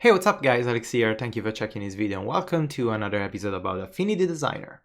Hey, what's up guys, Alex here, thank you for checking this video and welcome to another episode about Affinity Designer.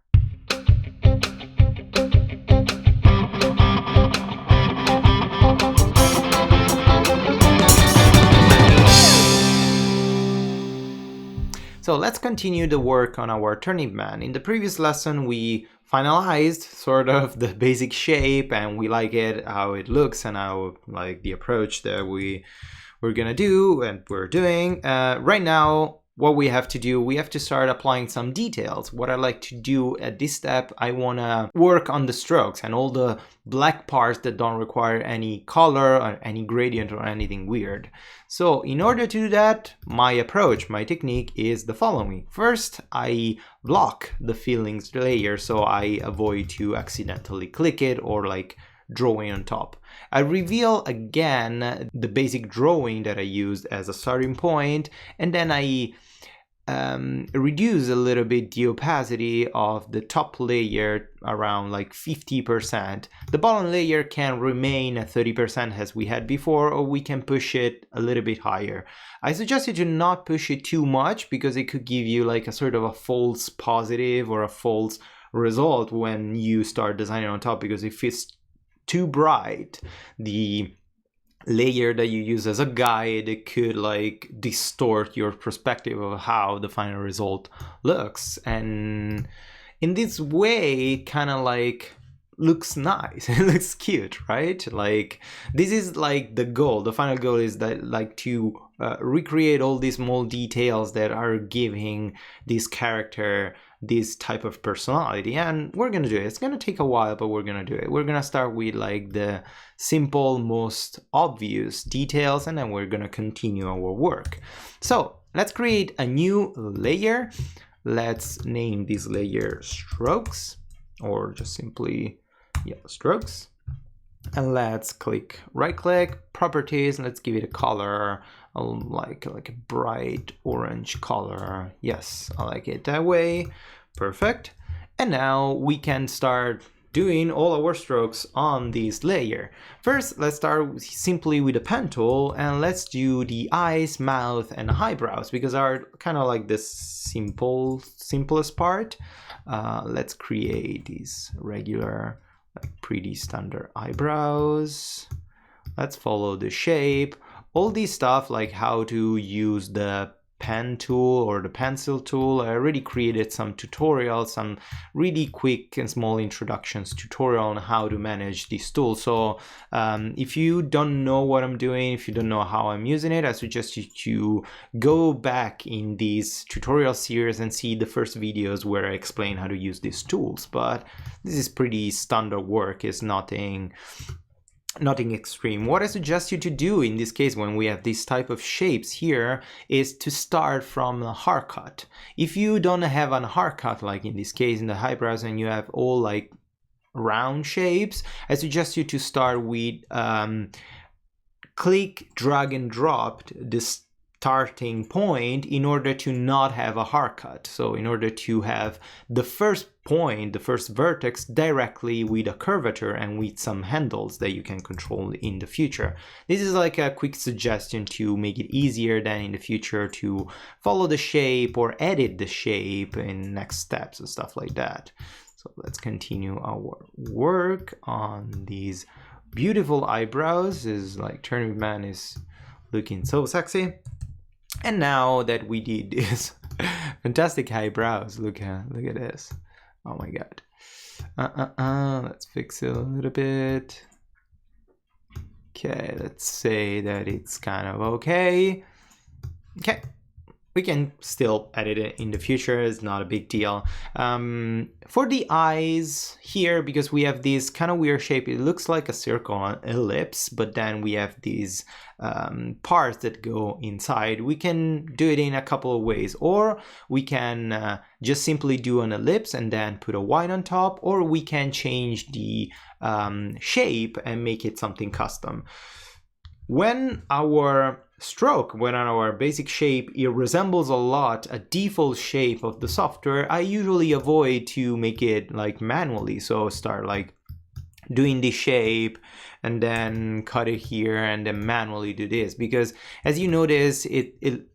So let's continue the work on our Turnip Man. In the previous lesson we finalized sort of the basic shape and we like it, how it looks and how like the approach that we're gonna do and we're doing. Right now what we have to do, we have to start applying some details. What I like to do at this step, I want to work on the strokes and all the black parts that don't require any color or any gradient or anything weird. So in order to do that, my approach, my technique is the following. First, I block the fillings layer so I avoid to accidentally click it or like drawing on top. I reveal again the basic drawing that I used as a starting point, and then I reduce a little bit the opacity of the top layer around like 50%. The bottom layer can remain at 30% as we had before, or we can push it a little bit higher. I suggest you to not push it too much because it could give you like a sort of a false positive or a false result when you start designing on top, because if it's too bright, the layer that you use as a guide, it could like distort your perspective of how the final result looks, and in this way kind of like looks nice. It looks cute, right? Like this is like the goal. The final goal is that like to recreate all these small details that are giving this character this type of personality, and we're gonna do it. It's gonna take a while, but we're gonna do it. We're gonna start with like the simple, most obvious details, and then we're gonna continue our work. So let's create a new layer. Let's name this layer strokes, or just simply strokes. And let's right click properties, and let's give it a color like a bright orange color. Yes, I like it that way. Perfect. And now we can start doing all our strokes on this layer. First, let's start simply with a pen tool, and let's do the eyes, mouth, and eyebrows because are kind of like the simplest part. Let's create these regular, like pretty standard eyebrows. Let's follow the shape. All these stuff like how to use the pen tool or the pencil tool, I already created some tutorials, some really quick and small introductions tutorial on how to manage this tool. So if you don't know what I'm doing, if you don't know how I'm using it, I suggest you to go back in this tutorial series and see the first videos where I explain how to use these tools. But this is pretty standard work, it's nothing extreme. What I suggest you to do in this case when we have this type of shapes here is to start from a haircut. If you don't have a haircut, like in this case in the eyebrows, and you have all like round shapes, I suggest you to start with click, drag and drop this starting point in order to not have a haircut. So in order to have the first point, the first vertex directly with a curvature and with some handles that you can control in the future. This is like a quick suggestion to make it easier then in the future to follow the shape or edit the shape in next steps and stuff like that. So let's continue our work on these beautiful eyebrows. Is like Turnip Man is looking so sexy. And now that we did this fantastic eyebrows, look at this. Oh my god. Let's fix it a little bit. Okay, let's say that it's kind of okay. Okay, we can still edit it in the future, it's not a big deal. For the eyes here, because we have this kind of weird shape, it looks like a circle, an ellipse, but then we have these parts that go inside. We can do it in a couple of ways, or we can just simply do an ellipse and then put a white on top, or we can change the shape and make it something custom. When our basic shape, it resembles a lot a default shape of the software, I usually avoid to make it like manually. So start like doing the shape and then cut it here and then manually do this, because as you notice, it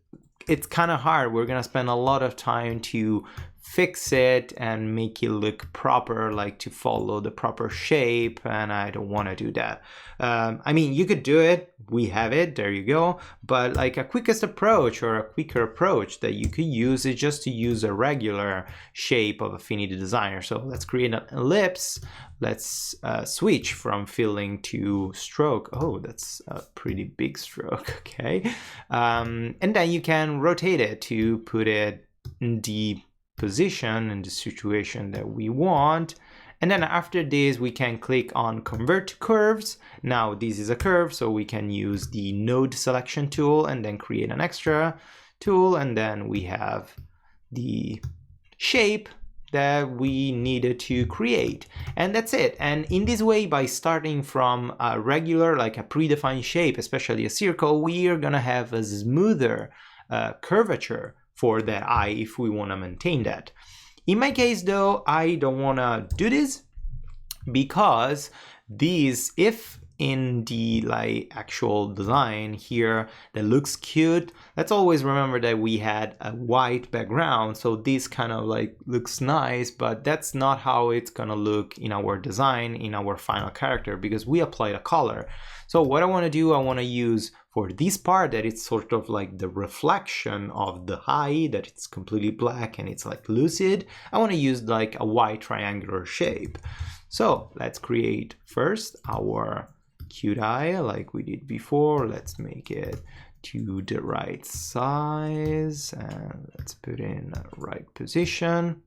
it's kind of hard. We're gonna spend a lot of time to fix it and make it look proper, like to follow the proper shape, and I don't want to do that. I mean, you could do it, we have it, there you go, but like a quickest approach or a quicker approach that you could use is just to use a regular shape of Affinity Designer. So let's create an ellipse. Let's switch from filling to stroke. Oh, that's a pretty big stroke, okay. And then you can rotate it to put it in the position and the situation that we want. And then after this, we can click on Convert to Curves. Now this is a curve, so we can use the node selection tool and then create an extra tool, and then we have the shape that we needed to create, and that's it. And in this way, by starting from a regular, like a predefined shape, especially a circle, we are gonna have a smoother curvature for that eye if we want to maintain that. In my case though, I don't want to do this, because these, if in the like actual design here that looks cute, let's always remember that we had a white background, so this kind of like looks nice, but that's not how it's gonna look in our design, in our final character, because we applied a color. So what I want to do, I want to use for this part that it's sort of like the reflection of the eye, that it's completely black and it's like lucid. I want to use like a white triangular shape. So let's create first our cute eye like we did before. Let's make it to the right size and let's put in a right position,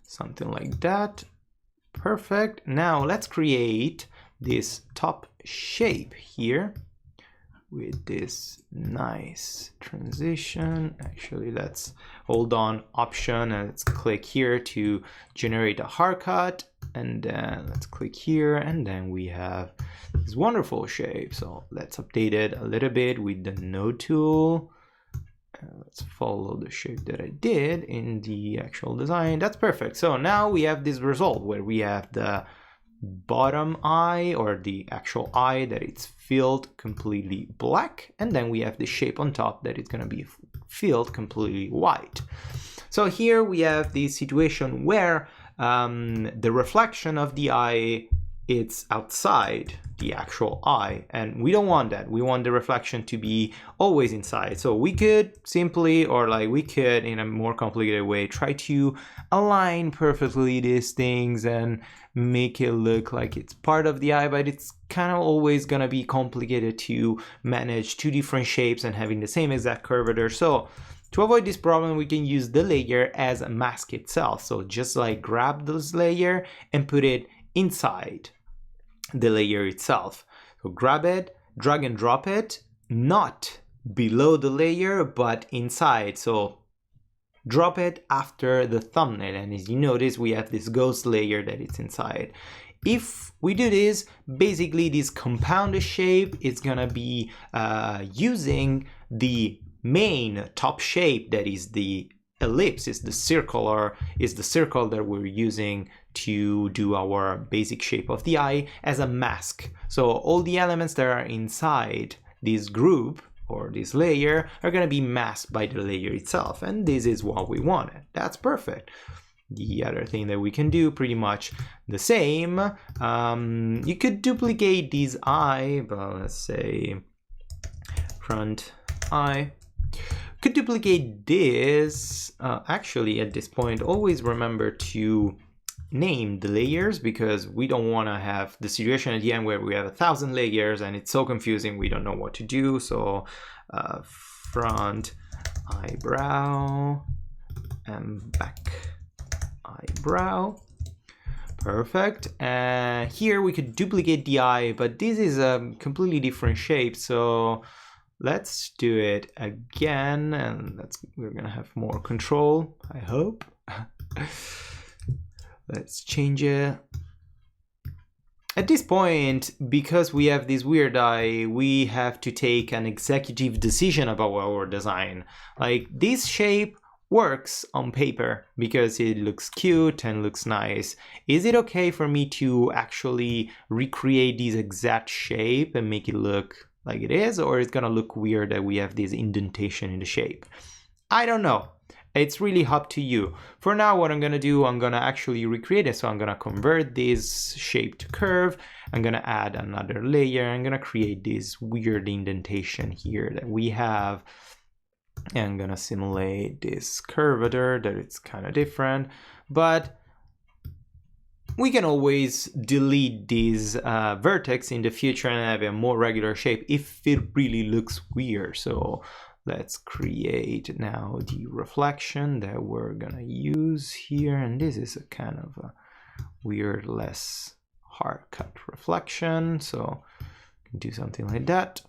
something like that. Perfect. Now let's create this top shape here with this nice transition. Actually, let's hold on Option and let's click here to generate a haircut, and then let's click here, and then we have this wonderful shape. So let's update it a little bit with the node tool. Let's follow the shape that I did in the actual design. That's perfect. So now we have this result where we have the bottom eye, or the actual eye, that it's filled completely black, and then we have the shape on top that it's going to be filled completely white. So here we have the situation where the reflection of the eye, it's outside the actual eye, and we don't want that. We want the reflection to be always inside. So we could simply, or like we could in a more complicated way, try to align perfectly these things and make it look like it's part of the eye, but it's kind of always gonna be complicated to manage two different shapes and having the same exact curvature. So to avoid this problem, we can use the layer as a mask itself. So just like grab this layer and put it inside the layer itself. So grab it, drag and drop it, not below the layer, but inside. So drop it after the thumbnail, and as you notice, we have this ghost layer that it's inside. If we do this, basically this compounded shape is gonna be using the main top shape, that is the ellipse, is the circle, or is the circle that we're using to do our basic shape of the eye, as a mask. So all the elements that are inside this group or this layer are going to be masked by the layer itself, and this is what we wanted. That's perfect. The other thing that we can do, pretty much the same, you could duplicate this eye, but let's say front eye. Could duplicate this. Actually, at this point, always remember to name the layers, because we don't want to have the situation at the end where we have 1,000 layers and it's so confusing, we don't know what to do. So front eyebrow and back eyebrow. Perfect. And here we could duplicate the eye, but this is a completely different shape, so let's do it again, and we're gonna have more control, I hope. Let's change it. At this point, because we have this weird eye, we have to take an executive decision about our design. Like, this shape works on paper because it looks cute and looks nice. Is it okay for me to actually recreate this exact shape and make it look like it is, or it's gonna look weird that we have this indentation in the shape. I don't know. It's really up to you. For now, what I'm gonna do, I'm gonna actually recreate it. So I'm gonna convert this shape to curve. I'm gonna add another layer. I'm gonna create this weird indentation here that we have. And I'm gonna simulate this curvature that it's kind of different, but we can always delete these vertex in the future and have a more regular shape if it really looks weird. So let's create now the reflection that we're gonna use here, and this is a kind of a weird, less hard cut reflection, so we can do something like that.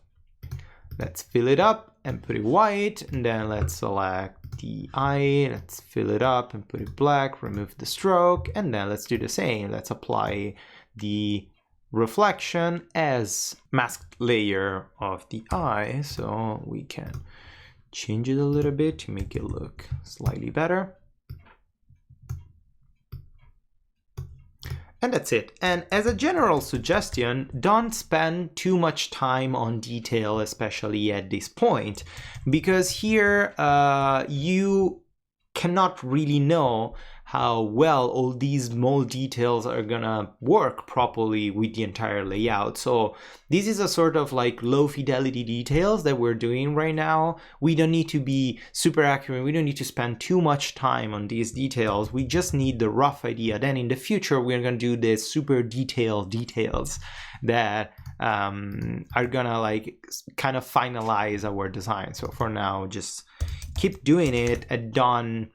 Let's fill it up and put it white, and then let's select the eye, let's fill it up and put it black, remove the stroke, and then let's do the same. Let's apply the reflection as masked layer of the eye, so we can change it a little bit to make it look slightly better. And that's it. And as a general suggestion, don't spend too much time on detail, especially at this point, because here you cannot really know how well all these small details are gonna work properly with the entire layout. So this is a sort of like low fidelity details that we're doing right now. We don't need to be super accurate. We don't need to spend too much time on these details. We just need the rough idea. Then in the future, we're gonna do the super detailed details that are gonna like kind of finalize our design. So for now, just keep doing it and don't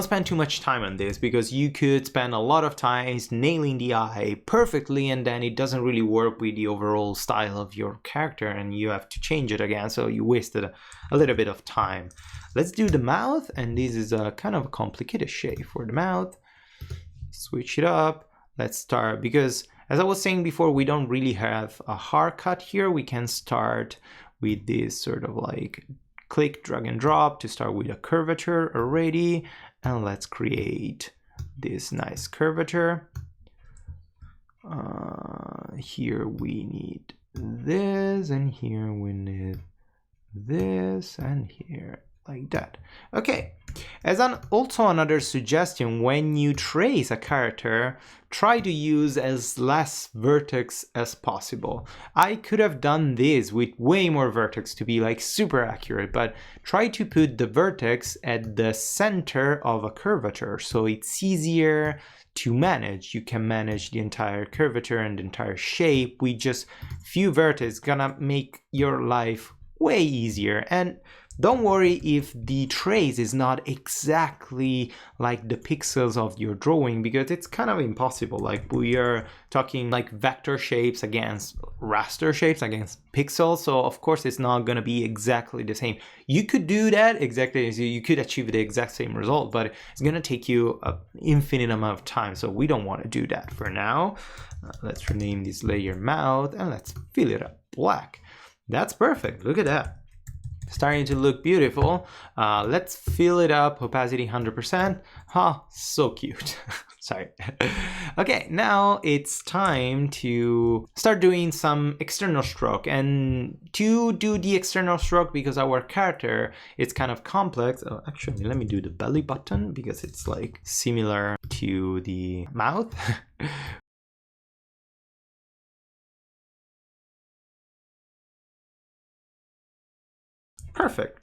spend too much time on this, because you could spend a lot of time nailing the eye perfectly and then it doesn't really work with the overall style of your character and you have to change it again, so you wasted a little bit of time. Let's do the mouth, and this is a kind of a complicated shape for the mouth. Switch it up. Let's start, because as I was saying before, we don't really have a hard cut here. We can start with this sort of like click, drag and drop to start with a curvature already. And let's create this nice curvature. Here we need this, and here we need this, and here like that. Okay, as also another suggestion, when you trace a character, try to use as less vertex as possible. I could have done this with way more vertex to be like super accurate, but try to put the vertex at the center of a curvature so it's easier to manage. You can manage the entire curvature and the entire shape with just few vertices. Gonna make your life way easier. And don't worry if the trace is not exactly like the pixels of your drawing, because it's kind of impossible. Like we are talking like vector shapes against raster shapes against pixels, so of course it's not going to be exactly the same. You could do that exactly, as you could achieve the exact same result, but it's going to take you an infinite amount of time, so we don't want to do that for now. Let's rename this layer mouth and let's fill it up black. That's perfect. Look at that. Starting to look beautiful. Let's fill it up, opacity 100%. So cute. Sorry. Okay, now it's time to start doing some external stroke. And to do the external stroke, because our character is kind of complex. Oh, actually, let me do the belly button because it's like similar to the mouth. Perfect.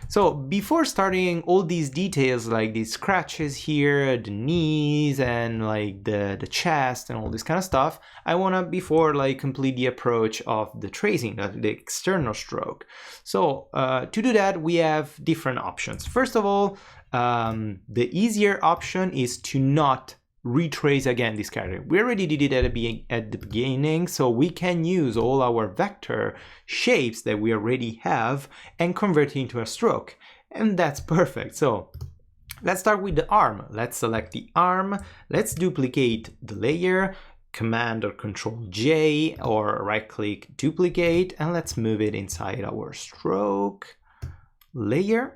So before starting all these details, like these scratches here, the knees and like the chest and all this kind of stuff, I want to before like complete the approach of the tracing, the external stroke. So to do that, we have different options. First of all, the easier option is to not retrace again this character. We already did it at the beginning, so we can use all our vector shapes that we already have and convert it into a stroke, and that's perfect. So let's start with the arm. Let's select the arm, let's duplicate the layer, Command or Control J, or right click duplicate, and let's move it inside our stroke layer.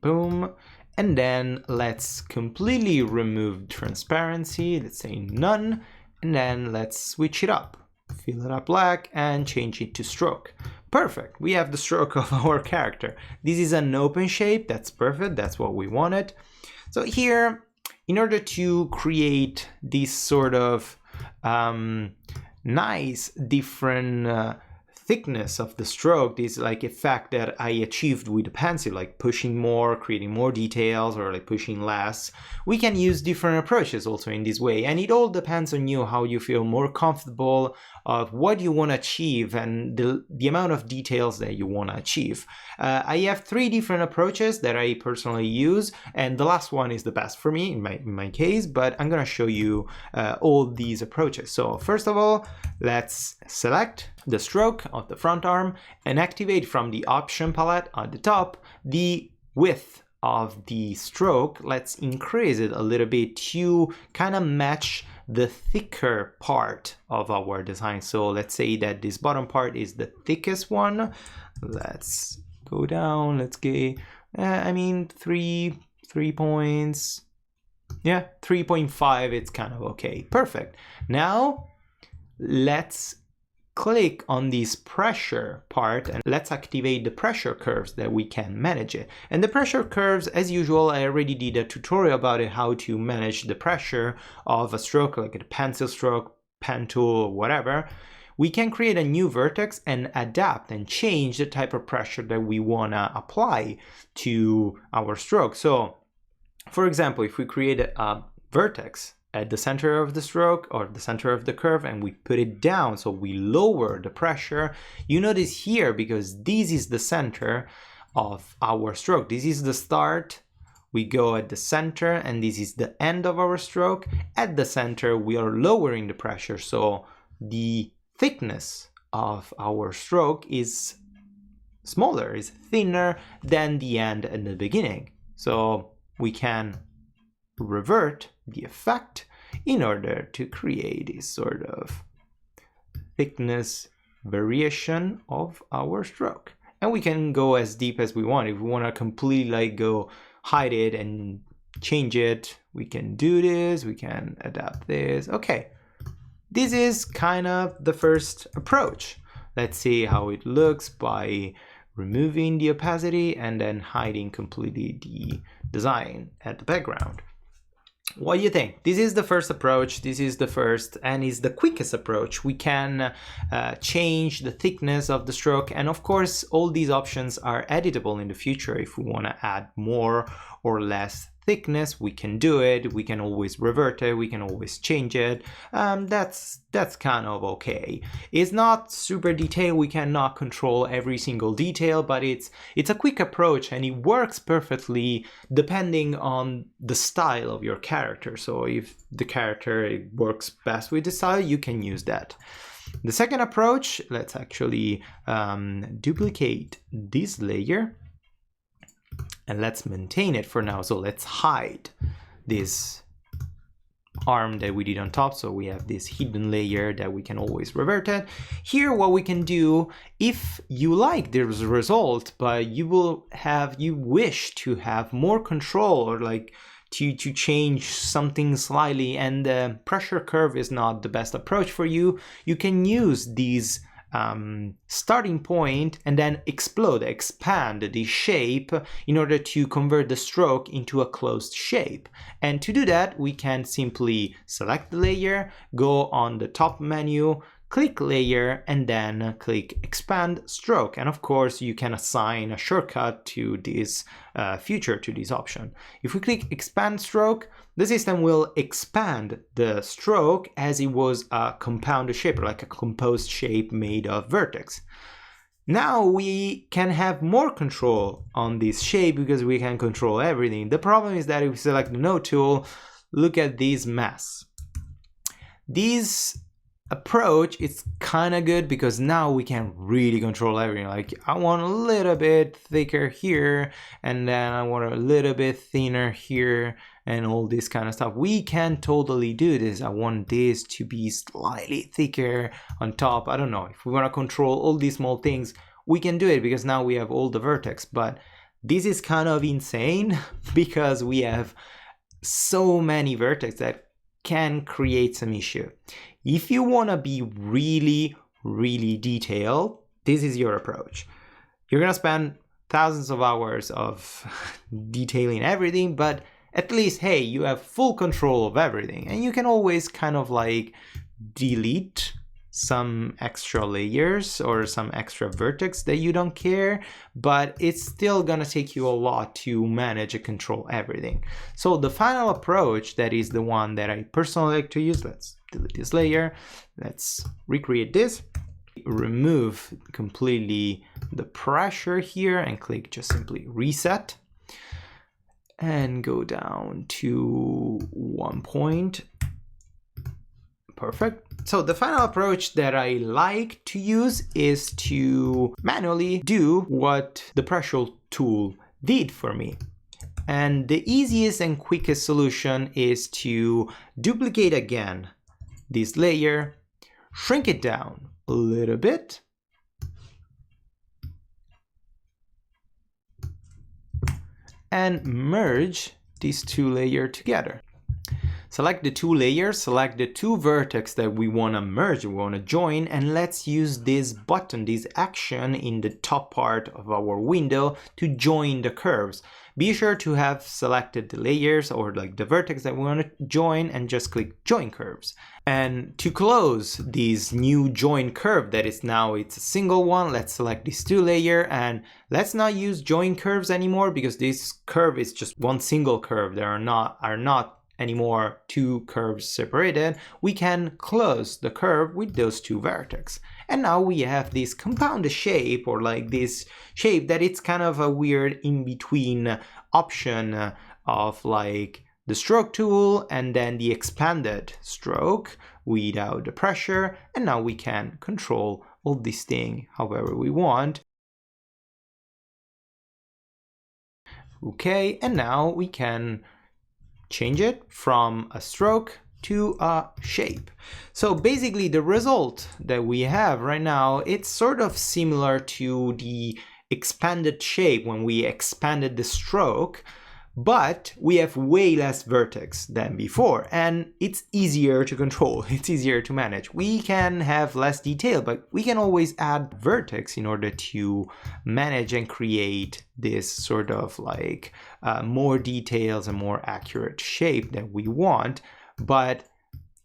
Boom. And then let's completely remove transparency, let's say none, and then let's switch it up. fill it up black and change it to stroke. Perfect, we have the stroke of our character. This is an open shape, that's perfect, that's what we wanted. So here, in order to create this sort of nice different thickness of the stroke, this like effect that I achieved with the pencil, like pushing more, creating more details, or like pushing less, we can use different approaches also in this way, and it all depends on you, how you feel more comfortable of what you want to achieve and the amount of details that you want to achieve. I have 3 different approaches that I personally use, and the last one is the best for me in my case, but I'm gonna show you all these approaches. So first of all, let's select the stroke of the front arm and activate from the option palette at the top the width of the stroke. Let's increase it a little bit to kind of match the thicker part of our design. So let's say that this bottom part is the thickest one. Let's go down, let's get, I mean 3 points, yeah, 3.5, it's kind of okay, perfect. Now let's click on this pressure part and let's activate the pressure curves that we can manage it. And the pressure curves, as usual, I already did a tutorial about it, how to manage the pressure of a stroke, like a pencil stroke, pen tool, whatever. We can create a new vertex and adapt and change the type of pressure that we want to apply to our stroke. So for example, if we create a vertex at the center of the stroke or the center of the curve and we put it down, so we lower the pressure, you notice here, because this is the center of our stroke, this is the start, we go at the center, and this is the end of our stroke. At the center we are lowering the pressure, so the thickness of our stroke is smaller, is thinner than the end and the beginning. So we can revert the effect in order to create this sort of thickness variation of our stroke. And we can go as deep as we want. If we want to completely like go hide it and change it, we can do this, we can adapt this. Okay, this is kind of the first approach. Let's see how it looks by removing the opacity and then hiding completely the design at the background. What do you think? This is the first approach, this is the first and is the quickest approach. We can change the thickness of the stroke, and of course all these options are editable in the future. If we want to add more or less thickness, we can do it, we can always revert it, we can always change it. That's kind of okay. It's not super detailed, we cannot control every single detail, but it's a quick approach and it works perfectly depending on the style of your character. So if the character works best with the style, you can use that. The second approach, let's actually duplicate this layer and let's maintain it for now. So let's hide this arm that we did on top, so we have this hidden layer that we can always revert it. Here what we can do, if you like this result but you wish to have more control or like to change something slightly and the pressure curve is not the best approach for you, you can use these starting point and then expand the shape in order to convert the stroke into a closed shape. And to do that, we can simply select the layer, go on the top menu, click layer, and then click expand stroke. And of course, you can assign a shortcut to this feature, to this option. If we click expand stroke, the system will expand the stroke as it was a compound shape, like a composed shape made of vertex. Now we can have more control on this shape because we can control everything. The problem is that if we select the node tool, look at this mess. This approach is kind of good because now we can really control everything. Like I want a little bit thicker here, and then I want a little bit thinner here, and all this kind of stuff. We can totally do this. I want this to be slightly thicker on top. I don't know, if we want to control all these small things, we can do it because now we have all the vertex. But this is kind of insane because we have so many vertex that can create some issue. If you want to be really really detailed, this is your approach. You're gonna spend thousands of hours of detailing everything, but at least, hey, you have full control of everything, and you can always kind of like delete some extra layers or some extra vertex that you don't care, but it's still gonna take you a lot to manage and control everything. So the final approach, that is the one that I personally like to use, let's delete this layer, let's recreate this, remove completely the pressure here and click just simply reset and go down to 1 point. Perfect. So the final approach that I like to use is to manually do what the pressure tool did for me. And the easiest and quickest solution is to duplicate again this layer, shrink it down a little bit, and merge these two layers together. Select the two layers, select the two vertex that we want to merge, we want to join, and let's use this button, this action in the top part of our window to join the curves. Be sure to have selected the layers or like the vertex that we want to join and just click join curves. And to close this new join curve that is now it's a single one, let's select these two layers and let's not use join curves anymore because this curve is just one single curve. There are not anymore two curves separated. We can close the curve with those two vertex. And now we have this compounded shape, or like this shape that it's kind of a weird in-between option of like the stroke tool and then the expanded stroke without the pressure. And now we can control all this thing however we want. Okay, and now we can change it from a stroke to a shape. So basically the result that we have right now, it's sort of similar to the expanded shape when we expanded the stroke, but we have way less vertex than before, and it's easier to control, it's easier to manage. We can have less detail, but we can always add vertex in order to manage and create this sort of like more details and more accurate shape that we want. But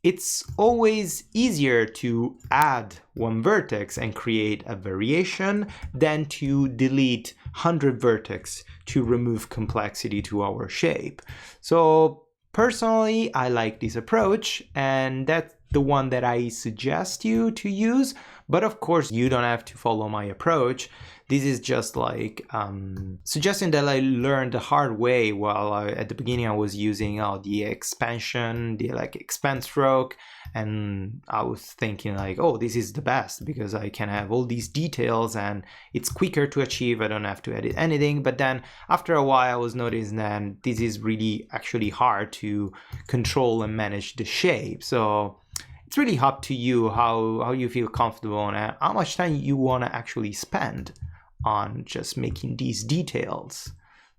it's always easier to add one vertex and create a variation than to delete 100 vertex to remove complexity to our shape. So personally, I like this approach, and that's the one that I suggest you to use. But of course, you don't have to follow my approach. This is just like suggesting that I learned the hard way while at the beginning I was using the expansion, the like expand stroke, and I was thinking like, oh, this is the best because I can have all these details and it's quicker to achieve. I don't have to edit anything. But then after a while, I was noticing that this is really actually hard to control and manage the shape. So it's really up to you how you feel comfortable and how much time you want to actually spend on just making these details.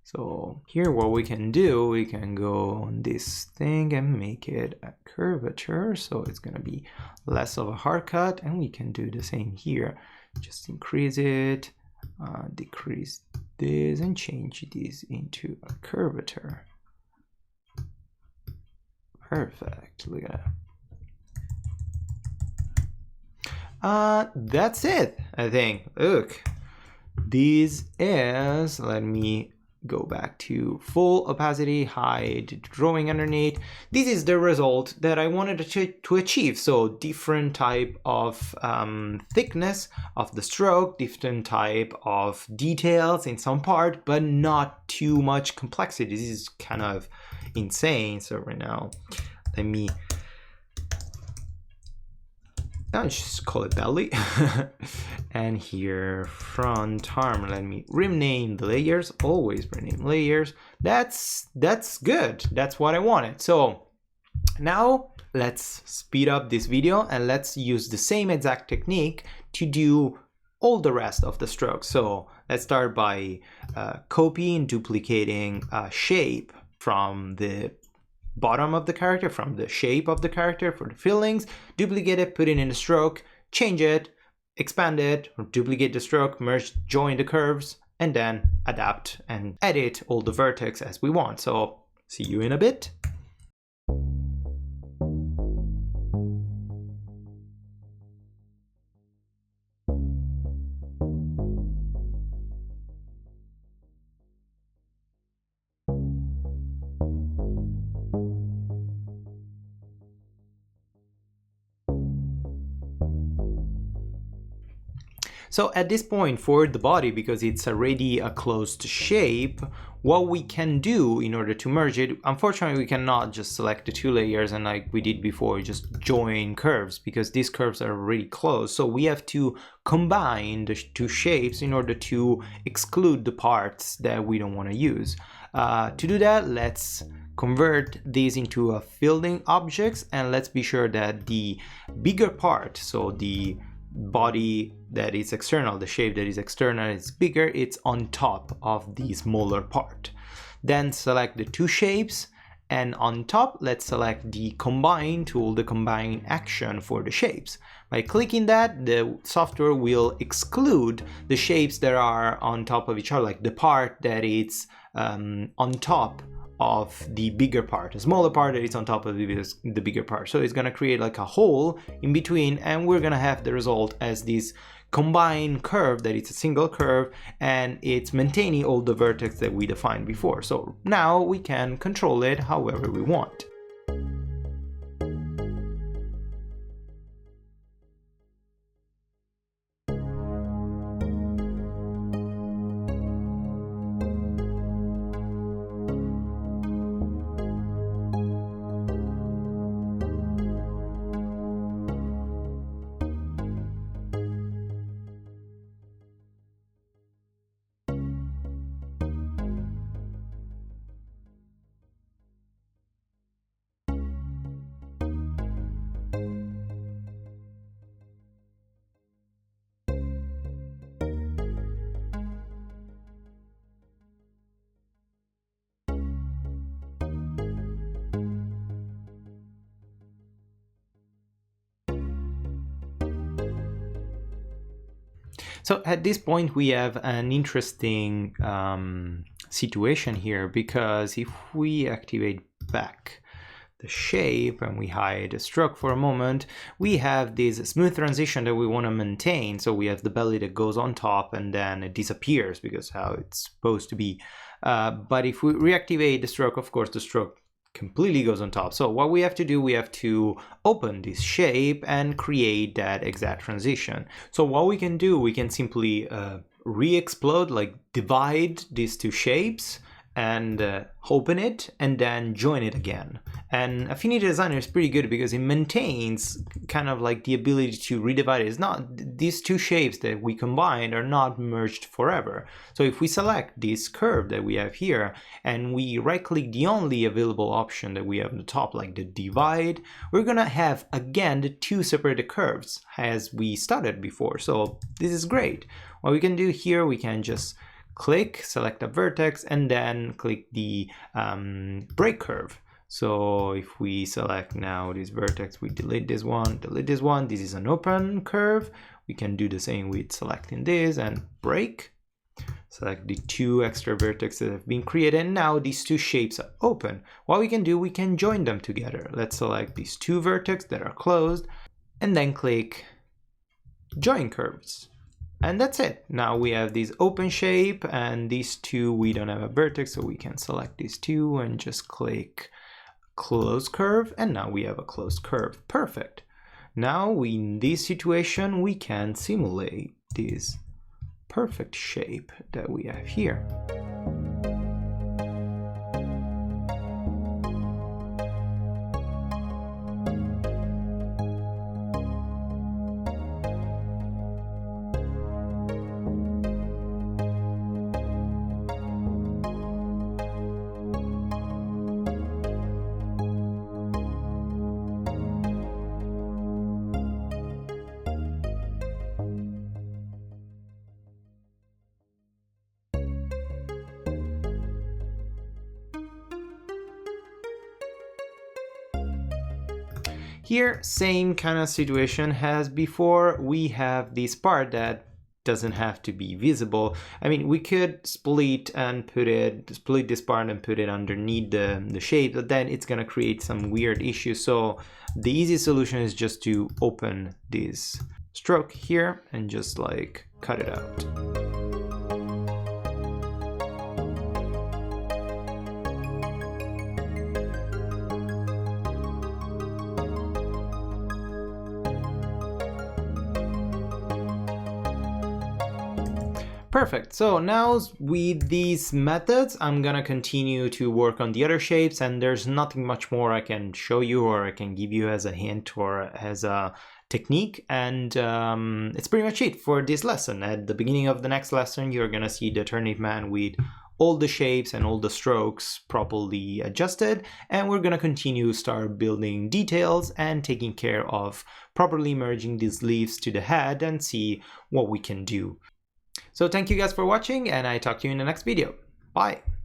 So here what we can do, we can go on this thing and make it a curvature, so it's going to be less of a hard cut, and we can do the same here. Just increase it, decrease this, and change this into a curvature. Perfect, look at that. That's it, I think. Look, this is, let me go back to full opacity, hide drawing underneath. This is the result that I wanted to achieve. So different type of thickness of the stroke, different type of details in some part, but not too much complexity. This is kind of insane. So right now, let me I'll just call it belly. And here front arm, let me rename the layers, always rename layers. That's good, that's what I wanted. So now let's speed up this video and let's use the same exact technique to do all the rest of the strokes. So let's start by copying, duplicating a shape from the bottom of the character, from the shape of the character for the fillings, duplicate it, put it in a stroke, change it, expand it, or duplicate the stroke, merge, join the curves, and then adapt and edit all the vertex as we want. So see you in a bit. So at this point for the body, because it's already a closed shape, what we can do in order to merge it, unfortunately we cannot just select the two layers and like we did before, just join curves, because these curves are already closed. So we have to combine the two shapes in order to exclude the parts that we don't want to use. To do that, let's convert these into a fielding objects, and let's be sure that the bigger part, so the body that is external, the shape that is external is bigger, it's on top of the smaller part. Then select the two shapes, and on top let's select the combine tool, the combine action for the shapes. By clicking that, the software will exclude the shapes that are on top of each other, like the part that is on top of the bigger part, a smaller part that is on top of the bigger part. So it's gonna create like a hole in between, and we're gonna have the result as this combined curve that it's a single curve, and it's maintaining all the vertex that we defined before. So now we can control it however we want. So at this point we have an interesting situation here, because if we activate back the shape and we hide the stroke for a moment, we have this smooth transition that we want to maintain. So we have the belly that goes on top and then it disappears because how it's supposed to be. But if we reactivate the stroke, of course the stroke completely goes on top. So what we have to do, we have to open this shape and create that exact transition. So what we can do, we can simply re-explode, like divide these two shapes and open it and then join it again. And Affinity Designer is pretty good because it maintains kind of like the ability to redivide it. It's not, these two shapes that we combined are not merged forever. So if we select this curve that we have here and we right click the only available option that we have on the top, like the divide, we're gonna have again the two separated curves as we started before. So this is great. What we can do here, we can just click, select a vertex, and then click the break curve. So if we select now this vertex, we delete this one, this is an open curve. We can do the same with selecting this and break. Select the two extra vertices that have been created, and now these two shapes are open. What we can do, we can join them together. Let's select these two vertices that are closed, and then click join curves. And that's it. Now we have this open shape, and these two, we don't have a vertex, so we can select these two and just click close curve, and now we have a closed curve. Perfect. Now in this situation, we can simulate this perfect shape that we have here. Here, same kind of situation as before. We have this part that doesn't have to be visible. I mean, we could split this part and put it underneath the shape, but then it's gonna create some weird issues. So the easy solution is just to open this stroke here and just like cut it out. Perfect. So now with these methods, I'm gonna continue to work on the other shapes, and there's nothing much more I can show you or I can give you as a hint or as a technique. And it's pretty much it for this lesson. At the beginning of the next lesson, you're gonna see the Turnip Man with all the shapes and all the strokes properly adjusted, and we're gonna continue start building details and taking care of properly merging these leaves to the head and see what we can do. So thank you guys for watching, and I talk to you in the next video. Bye!